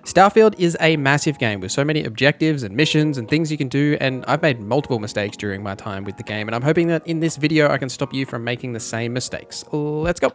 Starfield is a massive game with so many objectives and missions and things you can do, and I've made multiple mistakes during my time with the game, and I'm hoping that in this video I can stop you from making the same mistakes. Let's go!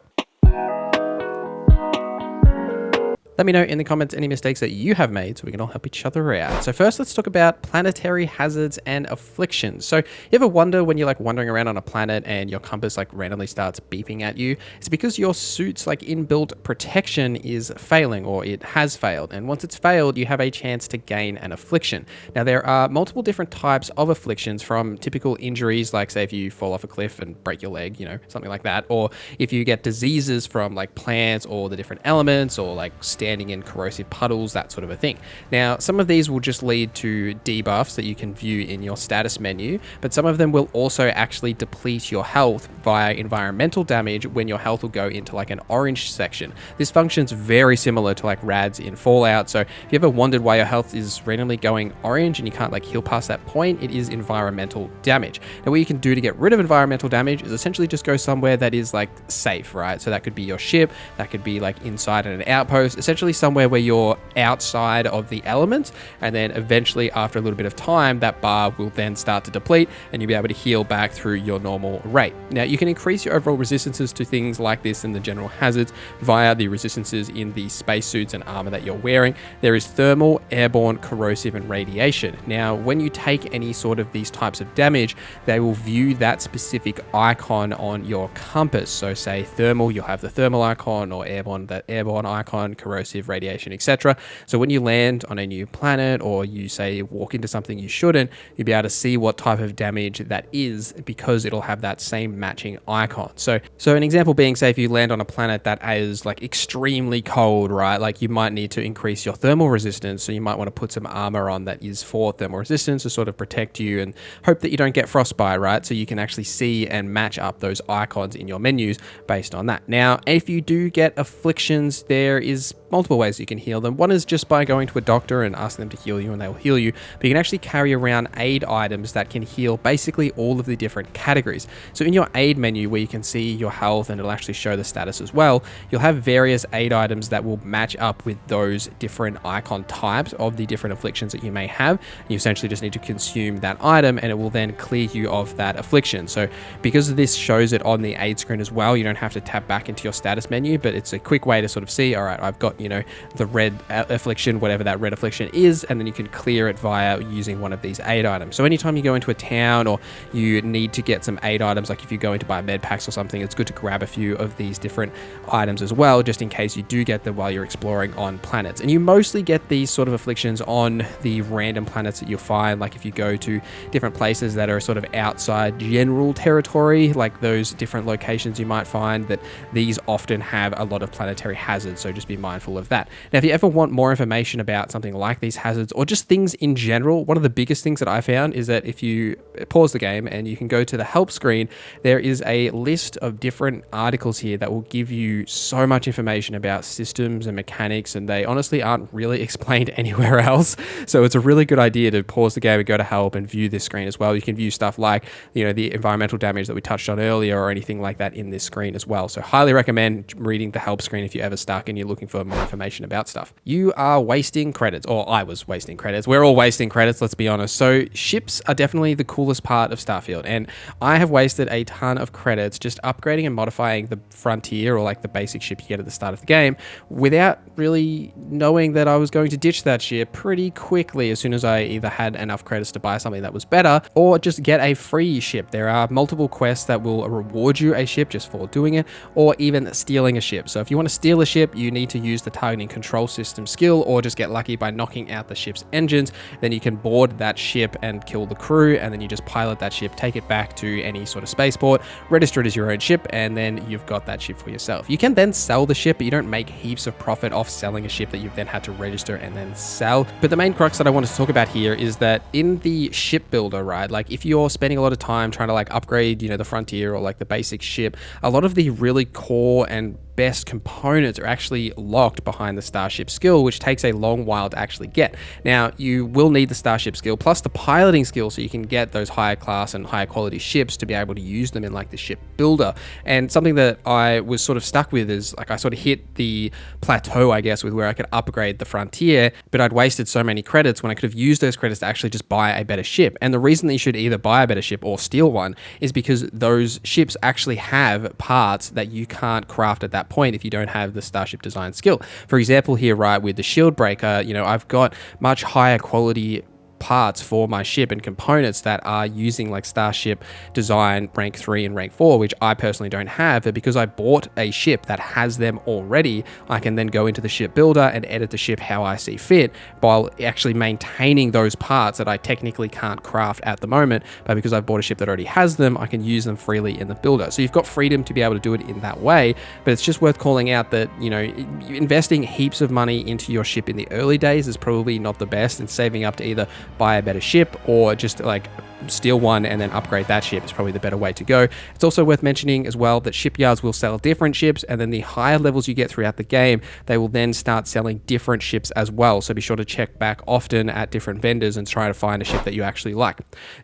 Let me know in the comments any mistakes that you have made so we can all help each other out. So first, let's talk about planetary hazards and afflictions. So you ever wonder when you're wandering around on a planet and your compass randomly starts beeping at you? It's because your suit's inbuilt protection is failing, or it has failed. And once it's failed, you have a chance to gain an affliction. Now there are multiple different types of afflictions, from typical injuries, like say if you fall off a cliff and break your leg, something like that. Or if you get diseases from plants or the different elements, or standing in corrosive puddles, that sort of a thing. Now, some of these will just lead to debuffs that you can view in your status menu, but some of them will also actually deplete your health via environmental damage, when your health will go into an orange section. This functions very similar to rads in Fallout. So if you ever wondered why your health is randomly going orange and you can't heal past that point, it is environmental damage. Now, what you can do to get rid of environmental damage is essentially just go somewhere that is safe, right? So that could be your ship, that could be inside an outpost, essentially somewhere where you're outside of the elements, and then eventually after a little bit of time that bar will then start to deplete and you'll be able to heal back through your normal rate. Now you can increase your overall resistances to things like this in the general hazards via the resistances in the spacesuits and armor that you're wearing. There is thermal, airborne, corrosive, and radiation. Now when you take any sort of these types of damage, they will view that specific icon on your compass. So say thermal, you'll have the thermal icon, or airborne, that airborne icon, corrosive, radiation, etc. So when you land on a new planet, or you say walk into something you shouldn't, you'll be able to see what type of damage that is, because it'll have that same matching icon. So an example being, say if you land on a planet that is extremely cold, right? You might need to increase your thermal resistance, so you might want to put some armor on that is for thermal resistance to sort of protect you and hope that you don't get frostbite, right? So you can actually see and match up those icons in your menus based on that. Now, if you do get afflictions, there is multiple ways you can heal them. One is just by going to a doctor and asking them to heal you, and they will heal you. But you can actually carry around aid items that can heal basically all of the different categories. So in your aid menu, where you can see your health and it'll actually show the status as well, you'll have various aid items that will match up with those different icon types of the different afflictions that you may have. You essentially just need to consume that item and it will then clear you of that affliction. So because this shows it on the aid screen as well, you don't have to tap back into your status menu, but it's a quick way to sort of see, all right, I've got the red affliction, whatever that red affliction is, and then you can clear it via using one of these aid items. So anytime you go into a town or you need to get some aid items, like if you go in to buy med packs or something, it's good to grab a few of these different items as well, just in case you do get them while you're exploring on planets. And you mostly get these sort of afflictions on the random planets that you'll find, like if you go to different places that are sort of outside general territory, like those different locations you might find that these often have a lot of planetary hazards, so just be mindful of that. Now, if you ever want more information about something like these hazards, or just things in general, one of the biggest things that I found is that if you pause the game and you can go to the help screen, there is a list of different articles here that will give you so much information about systems and mechanics, and they honestly aren't really explained anywhere else. So it's a really good idea to pause the game and go to help and view this screen as well. You can view stuff like, the environmental damage that we touched on earlier, or anything like that in this screen as well. So highly recommend reading the help screen if you're ever stuck and you're looking for more information about stuff. You are wasting credits, or I was wasting credits. We're all wasting credits, let's be honest. So ships are definitely the coolest part of Starfield, and I have wasted a ton of credits just upgrading and modifying the Frontier, or the basic ship you get at the start of the game, without really knowing that I was going to ditch that ship pretty quickly as soon as I either had enough credits to buy something that was better, or just get a free ship. There are multiple quests that will reward you a ship just for doing it, or even stealing a ship. So if you want to steal a ship, you need to use the targeting control system skill, or just get lucky by knocking out the ship's engines. Then you can board that ship and kill the crew, and then you just pilot that ship, take it back to any sort of spaceport, register it as your own ship, and then you've got that ship for yourself. You can then sell the ship, but you don't make heaps of profit off selling a ship that you've then had to register and then sell. But the main crux that I wanted to talk about here is that in the ship builder, right, if you're spending a lot of time trying to upgrade, the Frontier or the basic ship, a lot of the really core and best components are actually locked behind the Starship skill, which takes a long while to actually get. Now, you will need the Starship skill plus the piloting skill so you can get those higher class and higher quality ships to be able to use them in like the ship builder. And something that I was sort of stuck with is like I sort of hit the plateau, I guess, with where I could upgrade the Frontier, but I'd wasted so many credits when I could have used those credits to actually just buy a better ship. And the reason that you should either buy a better ship or steal one is because those ships actually have parts that you can't craft at that point if you don't have the Starship design skill. For example here, right, with the shield breaker, you know, I've got much higher quality parts for my ship and components that are using like Starship design rank 3 and rank 4, which I personally don't have. But because I bought a ship that has them already, I can then go into the ship builder and edit the ship how I see fit while actually maintaining those parts that I technically can't craft at the moment. But because I've bought a ship that already has them, I can use them freely in the builder. So you've got freedom to be able to do it in that way. But it's just worth calling out that, you know, investing heaps of money into your ship in the early days is probably not the best, and saving up to either buy a better ship or just like steal one and then upgrade that ship is probably the better way to go. It's also worth mentioning as well that shipyards will sell different ships, and then the higher levels you get throughout the game, they will then start selling different ships as well. So be sure to check back often at different vendors and try to find a ship that you actually like.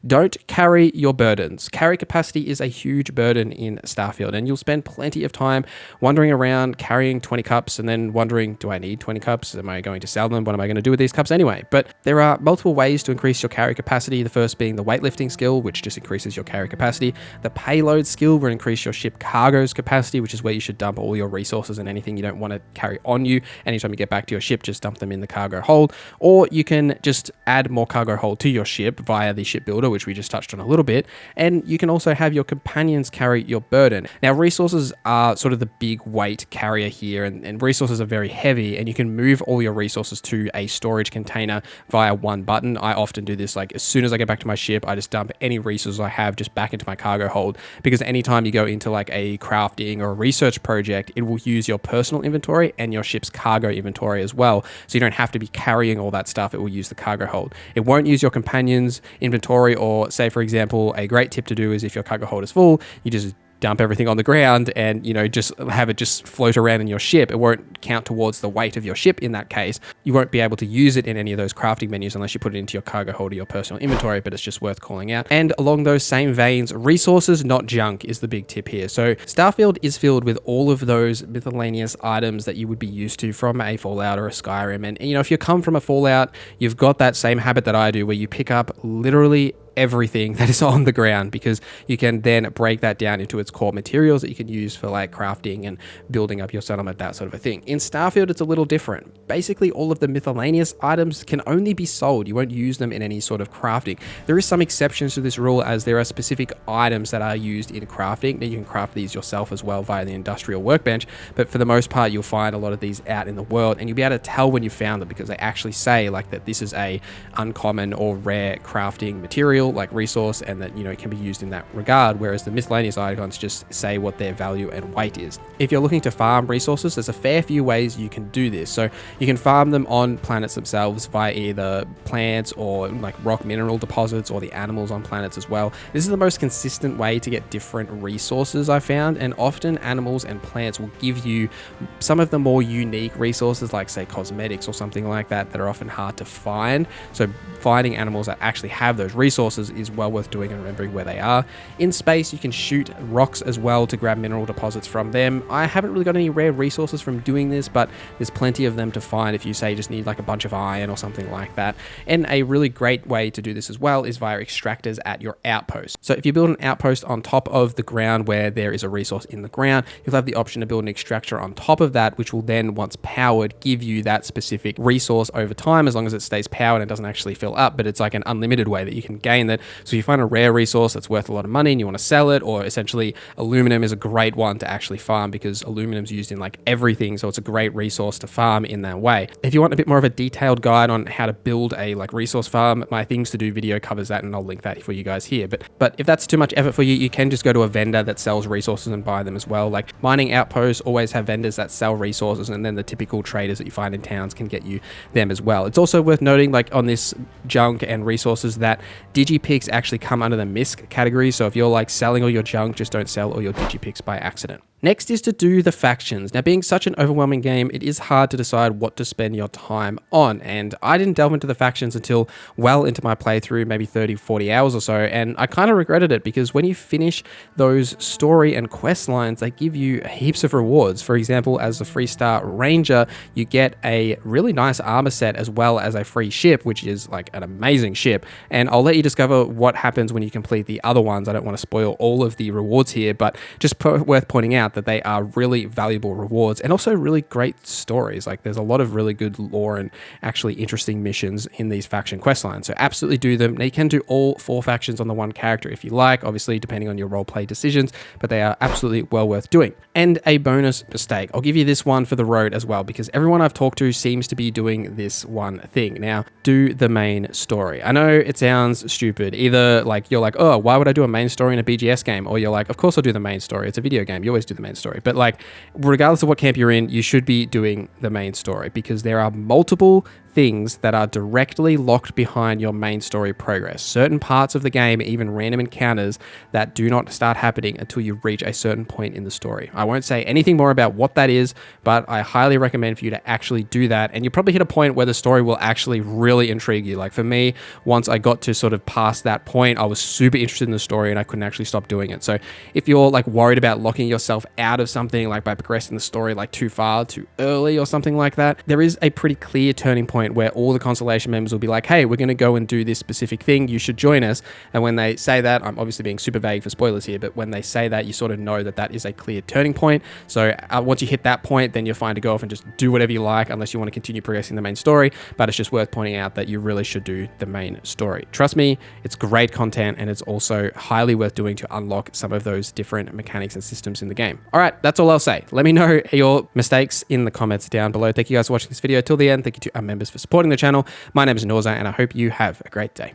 Don't carry your burdens. Carry capacity is a huge burden in Starfield, and you'll spend plenty of time wandering around carrying 20 cups and then wondering, do I need 20 cups? Am I going to sell them? What am I going to do with these cups anyway? But there are multiple ways to increase your carry capacity. The first being the weightlifting skill, which just increases your carry capacity. The payload skill will increase your ship cargo's capacity, which is where you should dump all your resources and anything you don't want to carry on you. Anytime you get back to your ship, just dump them in the cargo hold. Or you can just add more cargo hold to your ship via the ship builder, which we just touched on a little bit. And you can also have your companions carry your burden. Now, resources are sort of the big weight carrier here, and resources are very heavy, and you can move all your resources to a storage container via one button. I often do this, like as soon as I get back to my ship, I just dump any resources I have just back into my cargo hold, because anytime you go into like a crafting or a research project, it will use your personal inventory and your ship's cargo inventory as well. So you don't have to be carrying all that stuff. It will use the cargo hold. It won't use your companion's inventory, or say, for example, a great tip to do is if your cargo hold is full, you just dump everything on the ground and, you know, just have it just float around in your ship. It won't count towards the weight of your ship in that case. You won't be able to use it in any of those crafting menus unless you put it into your cargo hold or your personal inventory, but it's just worth calling out. And along those same veins, resources, not junk, is the big tip here. So Starfield is filled with all of those miscellaneous items that you would be used to from a Fallout or a Skyrim. And you know, if you come from a Fallout, you've got that same habit that I do where you pick up literally everything that is on the ground, because you can then break that down into its core materials that you can use for like crafting and building up your settlement, that sort of a thing. In Starfield, it's a little different. Basically, all of the miscellaneous items can only be sold. You won't use them in any sort of crafting. There is some exceptions to this rule, as there are specific items that are used in crafting. Now, you can craft these yourself as well via the industrial workbench, but for the most part, you'll find a lot of these out in the world, and you'll be able to tell when you found them because they actually say like that this is a uncommon or rare crafting material, like resource, and that, you know, it can be used in that regard, whereas the miscellaneous icons just say what their value and weight is. If you're looking to farm resources, there's a fair few ways you can do this. So you can farm them on planets themselves via either plants or like rock mineral deposits, or the animals on planets as well. This is the most consistent way to get different resources, I found, and often animals and plants will give you some of the more unique resources, like say cosmetics or something like that, that are often hard to find. So finding animals that actually have those resources is well worth doing and remembering where they are. In space, you can shoot rocks as well to grab mineral deposits from them. I haven't really got any rare resources from doing this, but there's plenty of them to find if you say just need like a bunch of iron or something like that. And a really great way to do this as well is via extractors at your outpost. So if you build an outpost on top of the ground where there is a resource in the ground, you'll have the option to build an extractor on top of that, which will then, once powered, give you that specific resource over time, as long as it stays powered and doesn't actually fill up. But it's like an unlimited way that you can gain that. So if you find a rare resource that's worth a lot of money and you want to sell it, or essentially aluminum is a great one to actually farm, because aluminum is used in like everything, so it's a great resource to farm in that way. If you want a bit more of a detailed guide on how to build a like resource farm, my things to do video covers that, and I'll link that for you guys here. But if that's too much effort for you, you can just go to a vendor that sells resources and buy them as well. Like mining outposts always have vendors that sell resources, and then the typical traders that you find in towns can get you them as well. It's also worth noting, like on this junk and resources, that digipicks actually come under the misc category. So if you're like selling all your junk, just don't sell all your digipicks by accident. Next is to do the factions. Now, being such an overwhelming game, it is hard to decide what to spend your time on, and I didn't delve into the factions until well into my playthrough, maybe 30, 40 hours or so, and I kind of regretted it because when you finish those story and quest lines, they give you heaps of rewards. For example, as a 3-star ranger, you get a really nice armor set as well as a free ship, which is like an amazing ship, and I'll let you discover what happens when you complete the other ones. I don't want to spoil all of the rewards here, but just worth pointing out that they are really valuable rewards and also really great stories. Like there's a lot of really good lore and actually interesting missions in these faction quest lines. So absolutely do them. Now you can do all 4 factions on the one character if you like, obviously depending on your roleplay decisions, but they are absolutely well worth doing. And a bonus mistake. I'll give you this one for the road as well, because everyone I've talked to seems to be doing this one thing. Now, do the main story. I know it sounds stupid. Either like you're like, oh, why would I do a main story in a BGS game? Or you're like, of course I'll do the main story. It's a video game. You always do the main story. But like, regardless of what camp you're in, you should be doing the main story because there are multiple things that are directly locked behind your main story progress. Certain parts of the game, even random encounters that do not start happening until you reach a certain point in the story. I won't say anything more about what that is, but I highly recommend for you to actually do that. And you probably hit a point where the story will actually really intrigue you. Like for me, once I got to sort of past that point, I was super interested in the story and I couldn't actually stop doing it. So if you're like worried about locking yourself out of something, like by progressing the story like too far, too early or something like that, there is a pretty clear turning point where all the Constellation members will be like, hey, we're going to go and do this specific thing, you should join us. And when they say that, I'm obviously being super vague for spoilers here, but when they say that, you sort of know that that is a clear turning point. So once you hit that point, then you're fine to go off and just do whatever you like, unless you want to continue progressing the main story. But it's just worth pointing out that you really should do the main story. Trust me, it's great content and it's also highly worth doing to unlock some of those different mechanics and systems in the game. All right, that's all I'll say. Let me know your mistakes in the comments down below. Thank you guys for watching this video till the end. Thank you to our members for supporting the channel. My name is NorZZa and I hope you have a great day.